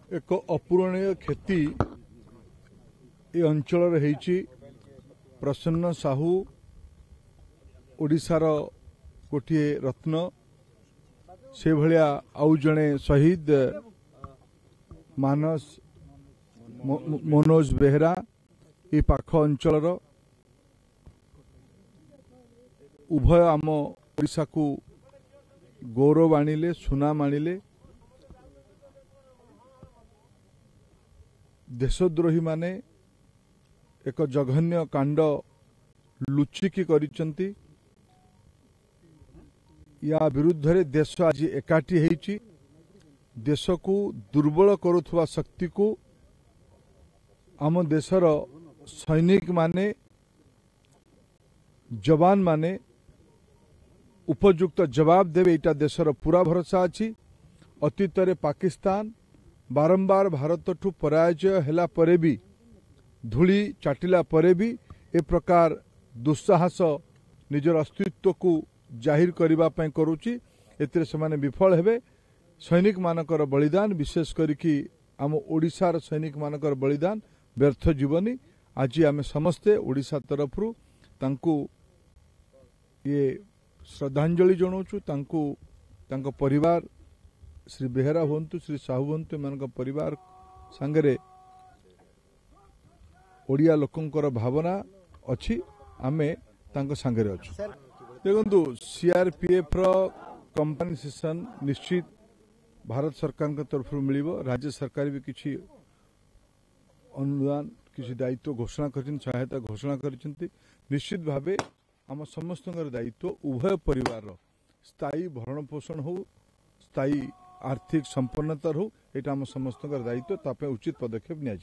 एक अपूरणीय क्षति ए अंचल प्रसन्न साहू ओडिशार गोटे रत्न से भलिया आउ जड़े शहीद मानस मनोज बेहरा ये पाख अंचल उभय आम ओडिशा को गौरव आनिले सुनाम आनिले। देशद्रोही माने एक जघन्य कांड लुचिकी करिसंती। या विरुद्ध रे देश आज एकाठी हेछि। देश को दुर्बल करुवा शक्ति को आम देशर सैनिक माने जवान माने उपयुक्त जवाब देवे एटा देशर पूरा भरोसा अछि। अतीत रे पाकिस्तान बारंबार भारत ठू पराजय हेला परे भी धूली चाटिला परे भी ए प्रकार दुस्साहस निजर अस्तित्व को जाहिर करबा पय करूची। एतिरे समाने विफल हेबे। सैनिक मानकर बलिदान विशेष करिकी आम ओडिशार सैनिक मानकर बलिदान व्यर्थ जीवनी। आज आम समस्ते ओडिशा तरफरु तांकु ये श्रद्धांजलि जनाऊँ। तांको परिवार श्री बेहरा हुंतु श्री साहू हुंतु मान परिवार सांगरे ओडिया लोकंकर भावना अच्छी। आमे तांको सांगरे अच्छु। देखु सीआरपीएफ कंपनसेशन निश्चित भारत सरकार के तरफ मिलिबो। राज्य सरकार भी किसी अनुदान किसी दायित्व घोषणा कर सहायता घोषणा कर निश्चित भावे आम समस्त दायित्व उभय परिवार स्थायी भरण पोषण हो स्थायी आर्थिक संपन्नता हो यहाँ आम समस्त दायित्व ताप उचित पदक्षेप निया।